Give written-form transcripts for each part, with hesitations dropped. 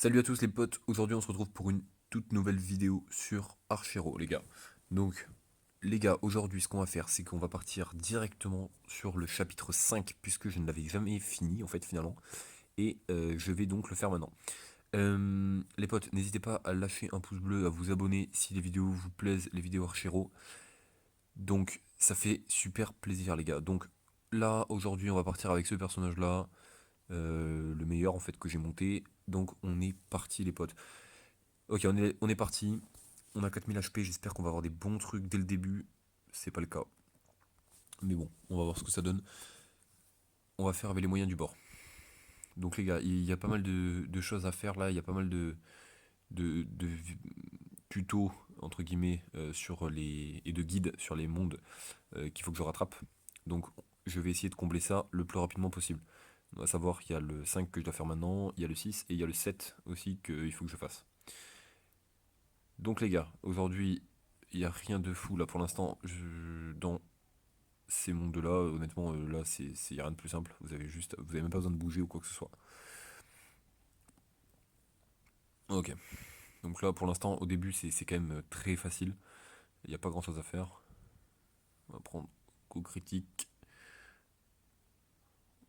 Salut à tous les potes, aujourd'hui on se retrouve pour une toute nouvelle vidéo sur Archero les gars. Donc les gars, aujourd'hui ce qu'on va faire c'est qu'on va partir directement sur le chapitre 5 puisque je ne l'avais jamais fini en fait finalement. Et je vais donc le faire maintenant. Les potes, n'hésitez pas à lâcher un pouce bleu, à vous abonner si les vidéos vous plaisent, les vidéos Archero. Donc ça fait super plaisir les gars. Donc là aujourd'hui on va partir avec ce personnage là. Le meilleur en fait que j'ai monté. Donc on est parti les potes. Ok, on est parti. On a 4000 HP, j'espère qu'on va avoir des bons trucs dès le début. C'est pas le cas. Mais bon, on va voir ce que ça donne. On va faire avec les moyens du bord. Donc les gars, il y a pas mal de choses à faire là. Il y a pas mal de tutos, entre guillemets, sur les, et de guides sur les mondes qu'il faut que je rattrape. Donc je vais essayer de combler ça le plus rapidement possible. On va savoir qu'il y a le 5 que je dois faire maintenant, il y a le 6 et il y a le 7 aussi qu'il faut que je fasse. Donc les gars, aujourd'hui, il n'y a rien de fou là pour l'instant. Dans ces mondes-là, honnêtement, là, y a rien de plus simple. Vous avez même pas besoin de bouger ou quoi que ce soit. Ok. Donc là, pour l'instant, au début, c'est quand même très facile. Il n'y a pas grand-chose à faire. On va prendre coup critique.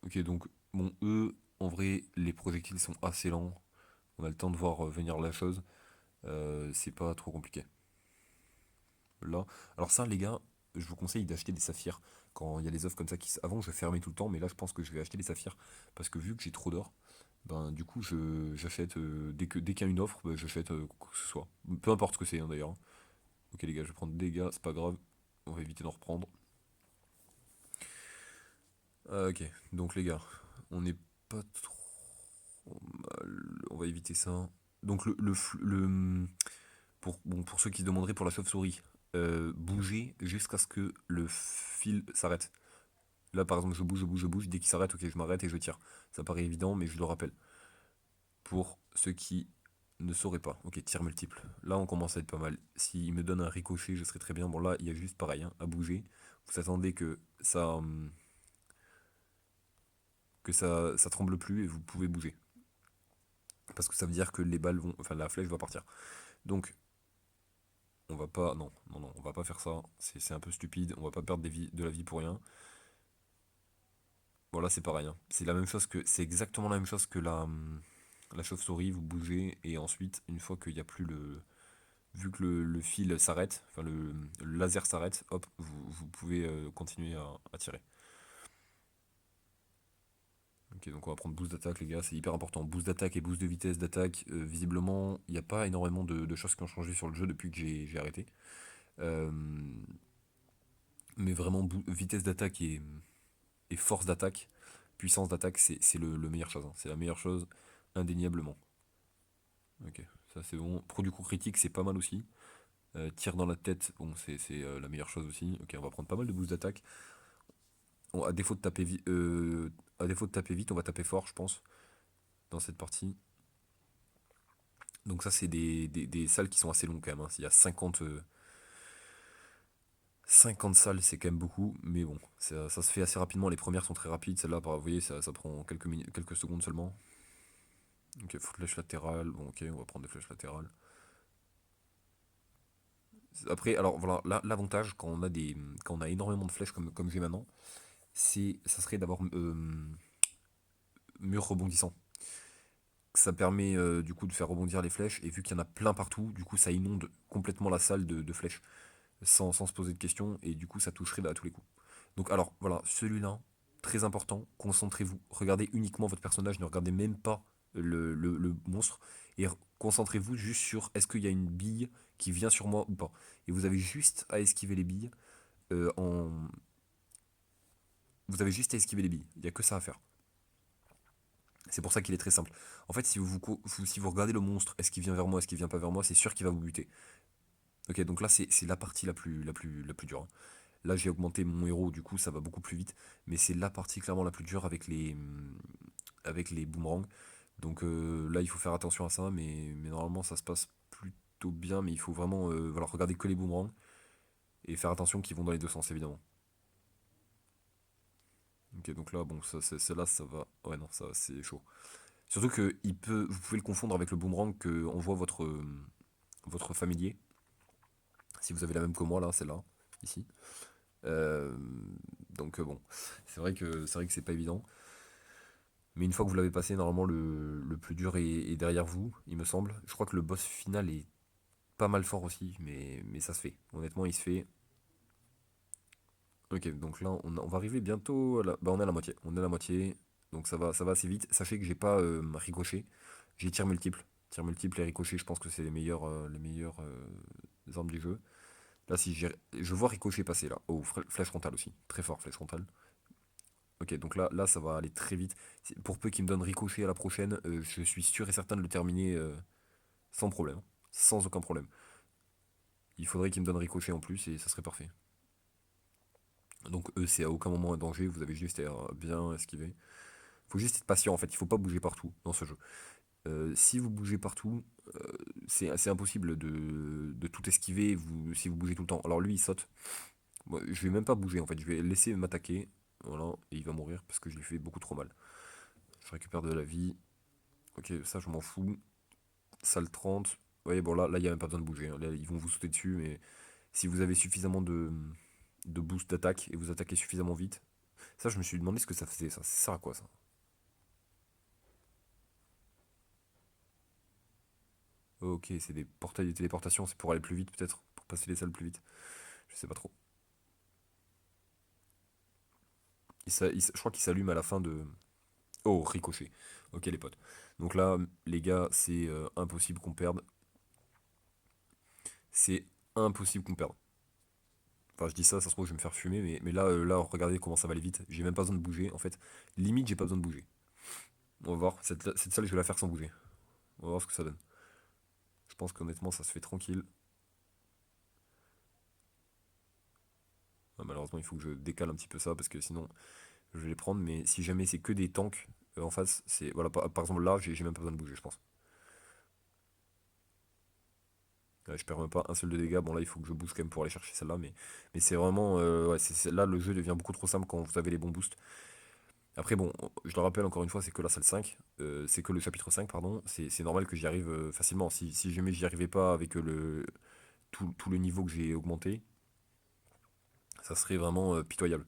Ok, donc bon, eux, en vrai, les projectiles sont assez lents. On a le temps de voir venir la chose. C'est pas trop compliqué. Là, alors ça, les gars, je vous conseille d'acheter des saphirs quand il y a des offres comme ça avant je fermais tout le temps, mais là je pense que je vais acheter des saphirs parce que vu que j'ai trop d'or, ben du coup j'achète dès qu'il y a une offre, ben, j'achète quoi que ce soit. Peu importe ce que c'est hein, d'ailleurs. Ok les gars, je vais prendre des dégâts, c'est pas grave, on va éviter d'en reprendre. Ok, donc les gars, on n'est pas trop mal, on va éviter ça. Donc pour ceux qui se demanderaient pour la chauve-souris, bouger jusqu'à ce que le fil s'arrête. Là, par exemple, je bouge, je bouge, je bouge. Dès qu'il s'arrête, ok, je m'arrête et je tire. Ça paraît évident, mais je le rappelle. Pour ceux qui ne sauraient pas. Ok, tir multiple. Là, on commence à être pas mal. S'il me donne un ricochet, je serais très bien. Bon, là, il y a juste pareil, hein, à bouger. Vous attendez que ça tremble plus et vous pouvez bouger. Parce que ça veut dire que les balles vont. Enfin, la flèche va partir. Donc, on va pas. Non, non, non, on va pas faire ça. C'est un peu stupide. On va pas perdre de la vie pour rien. Voilà, c'est pareil, hein. C'est la même chose que. C'est exactement la même chose que la chauve-souris, vous bougez, et ensuite, une fois qu'il n'y a plus le. Vu que le fil s'arrête, enfin le laser s'arrête, hop, vous pouvez continuer à tirer. Ok, donc on va prendre boost d'attaque, les gars, c'est hyper important. Boost d'attaque et boost de vitesse d'attaque, visiblement, il n'y a pas énormément de choses qui ont changé sur le jeu depuis que j'ai arrêté. Euh, mais vraiment, vitesse d'attaque et force d'attaque, puissance d'attaque, c'est le meilleur chose, hein. C'est la meilleure chose, indéniablement. Ok, ça c'est bon. Pro du coup critique, c'est pas mal aussi. Tir dans la tête, bon, c'est la meilleure chose aussi. Ok, on va prendre pas mal de boost d'attaque. À défaut de taper à défaut de taper vite, on va taper fort, je pense, dans cette partie. Donc ça, c'est des salles qui sont assez longues quand même, hein. S'il y a 50 salles, c'est quand même beaucoup, mais bon, ça se fait assez rapidement. Les premières sont très rapides, celle-là, vous voyez, ça prend quelques secondes seulement. Ok, flèche latérale, bon ok, on va prendre des flèches latérales. Après, alors voilà, l'avantage quand on a énormément de flèches comme j'ai maintenant, ça serait d'avoir mur rebondissant. Ça permet du coup de faire rebondir les flèches, et vu qu'il y en a plein partout, du coup ça inonde complètement la salle de flèches, sans se poser de questions, et du coup ça toucherait à tous les coups. Donc alors voilà, celui-là, très important, concentrez-vous, regardez uniquement votre personnage, ne regardez même pas le monstre, et concentrez-vous juste sur est-ce qu'il y a une bille qui vient sur moi ou pas. Et vous avez juste à esquiver les billes, euh, en... vous avez juste à esquiver les billes, il n'y a que ça à faire. C'est pour ça qu'il est très simple. En fait, si vous regardez le monstre, est-ce qu'il vient vers moi, est-ce qu'il vient pas vers moi, c'est sûr qu'il va vous buter. Ok, donc là, c'est la partie la plus dure, hein. Là, j'ai augmenté mon héros, du coup, ça va beaucoup plus vite. Mais c'est la partie clairement la plus dure avec les boomerangs. Donc là, il faut faire attention à ça, mais normalement, ça se passe plutôt bien. Mais il faut vraiment voilà, regarder que les boomerangs et faire attention qu'ils vont dans les deux sens, évidemment. Ok, donc là, bon, celle-là, ça va. Ouais, non, ça, c'est chaud. Surtout que vous pouvez le confondre avec le boomerang que envoie votre familier. Si vous avez la même que moi là, celle-là, ici. Euh, bon, c'est vrai que c'est pas évident. Mais une fois que vous l'avez passé, normalement le plus dur est derrière vous, il me semble. Je crois que le boss final est pas mal fort aussi, mais ça se fait. Honnêtement, il se fait. Ok, donc là, on va arriver bientôt Bah, on est à la moitié. On est à la moitié, donc ça va assez vite. Sachez que j'ai pas ricochet. J'ai tir multiple. Tir multiple et ricochet, je pense que c'est les meilleures armes du jeu. Là, si je vois ricochet passer là. Oh, flèche frontale aussi. Très fort, flèche frontale. Ok, donc là, ça va aller très vite. Pour peu qu'il me donne ricochet à la prochaine, je suis sûr et certain de le terminer sans problème. Sans aucun problème. Il faudrait qu'il me donne ricochet en plus et ça serait parfait. Donc eux, c'est à aucun moment un danger, vous avez juste à bien esquiver. Faut juste être patient en fait, il faut pas bouger partout dans ce jeu. Si vous bougez partout, c'est impossible de tout esquiver si vous bougez tout le temps. Alors lui, il saute. Moi, je vais même pas bouger en fait, je vais laisser m'attaquer. Voilà, et il va mourir parce que je lui fais beaucoup trop mal. Je récupère de la vie. Ok, ça je m'en fous. Salle 30. Vous voyez, bon là, il n'y a même pas besoin de bouger, hein. Là, ils vont vous sauter dessus, mais si vous avez suffisamment de boost d'attaque et vous attaquez suffisamment vite. Ça, je me suis demandé ce que ça faisait, ça. Ça sert à quoi ça? Ok, c'est des portails de téléportation, c'est pour aller plus vite peut-être, pour passer les salles plus vite. Je sais pas trop. Je crois qu'il s'allume à la fin de. Oh, ricochet. Ok les potes. Donc là, les gars, c'est impossible qu'on perde. C'est impossible qu'on perde. Enfin, je dis ça, ça se trouve, je vais me faire fumer, mais là, regardez comment ça va aller vite. J'ai même pas besoin de bouger, en fait. Limite, j'ai pas besoin de bouger. On va voir. Cette salle, je vais la faire sans bouger. On va voir ce que ça donne. Je pense qu'honnêtement, ça se fait tranquille. Ah, malheureusement, il faut que je décale un petit peu ça, parce que sinon, je vais les prendre. Mais si jamais c'est que des tanks en face, c'est. Voilà, par exemple, là, j'ai même pas besoin de bouger, je pense. Je perds même pas un seul de dégâts. Bon, là, il faut que je booste quand même pour aller chercher celle-là. Mais c'est vraiment. Ouais, là, le jeu devient beaucoup trop simple quand vous avez les bons boosts. Après, bon, je le rappelle encore une fois, c'est que la salle 5. C'est que le chapitre 5, pardon. C'est normal que j'y arrive facilement. Si jamais j'y arrivais pas avec tout le niveau que j'ai augmenté, ça serait vraiment pitoyable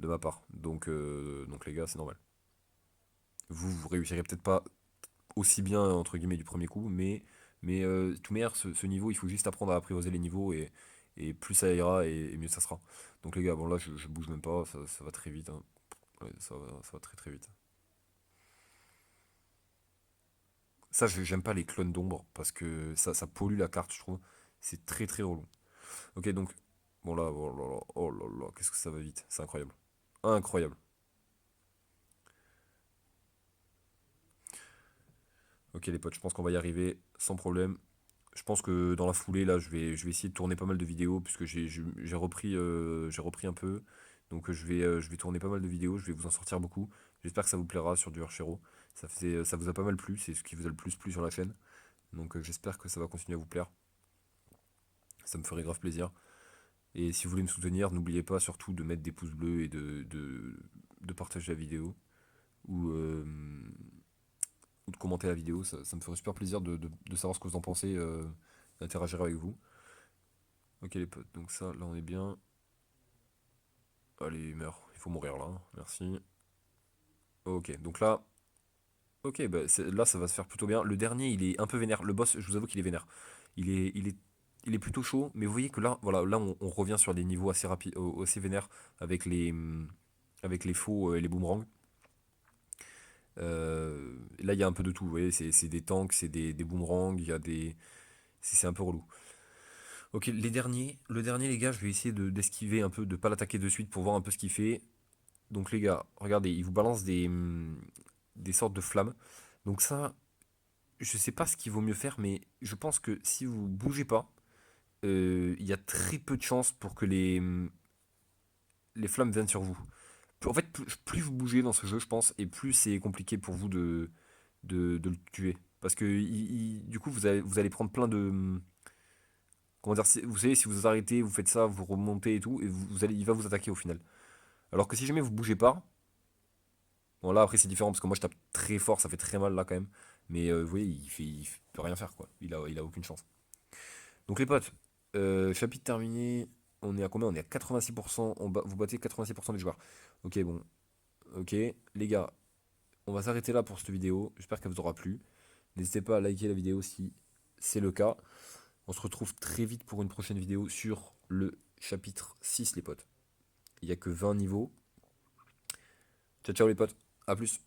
de ma part. Donc les gars, c'est normal. Vous réussirez peut-être pas aussi bien, entre guillemets, du premier coup, mais tout meilleur, ce niveau, il faut juste apprendre à apprivoiser les niveaux et plus ça ira et mieux ça sera. Donc les gars, bon là, je bouge même pas, ça va très vite, hein. Ouais, ça va très très vite. Ça, j'aime pas les clones d'ombre parce que ça pollue la carte, je trouve. C'est très très relou. Ok, donc, bon là, oh là là, qu'est-ce que ça va vite, c'est incroyable. Incroyable. Ok les potes, je pense qu'on va y arriver sans problème. Je pense que dans la foulée, là, je vais essayer de tourner pas mal de vidéos, puisque j'ai repris un peu. Donc je vais tourner pas mal de vidéos, je vais vous en sortir beaucoup. J'espère que ça vous plaira sur du Hero. Ça vous a pas mal plu, c'est ce qui vous a le plus plu sur la chaîne. Donc j'espère que ça va continuer à vous plaire. Ça me ferait grave plaisir. Et si vous voulez me soutenir, n'oubliez pas surtout de mettre des pouces bleus et de partager la vidéo. Ou de commenter la vidéo. Ça me ferait super plaisir de savoir ce que vous en pensez, d'interagir avec vous. Ok les potes, donc ça, là on est bien. Allez, meurs, il faut mourir là, hein. Merci. Ok, donc là, ok, bah, là ça va se faire plutôt bien. Le dernier, il est un peu vénère. Le boss, je vous avoue qu'il est vénère. Il est plutôt chaud, mais vous voyez que là, voilà, là on revient sur des niveaux assez rapides, assez vénères avec les faux et les boomerangs. Là, il y a un peu de tout, vous voyez, c'est des tanks, c'est des boomerangs, il y a des. C'est un peu relou. Ok, le dernier, les gars, je vais essayer d'esquiver un peu, de pas l'attaquer de suite pour voir un peu ce qu'il fait. Donc les gars, regardez, il vous balance des sortes de flammes. Donc ça, je sais pas ce qu'il vaut mieux faire, mais je pense que si vous bougez pas, il y a très peu de chances pour que les flammes viennent sur vous. En fait, plus vous bougez dans ce jeu, je pense, et plus c'est compliqué pour vous de le tuer. Parce que du coup, vous allez prendre plein de. Comment dire, vous savez, si vous arrêtez, vous faites ça, vous remontez et tout, et il va vous attaquer au final. Alors que si jamais vous bougez pas, Bon, là, après, c'est différent parce que moi, je tape très fort, ça fait très mal là quand même. Mais vous voyez, peut rien faire quoi. Il a aucune chance. Donc, les potes, chapitre terminé. On est à combien? On est à 86%. Vous battez 86% des joueurs. Ok, bon. Ok, les gars, on va s'arrêter là pour cette vidéo. J'espère qu'elle vous aura plu. N'hésitez pas à liker la vidéo si c'est le cas. On se retrouve très vite pour une prochaine vidéo sur le chapitre 6, les potes. Il n'y a que 20 niveaux. Ciao, ciao, les potes. À plus.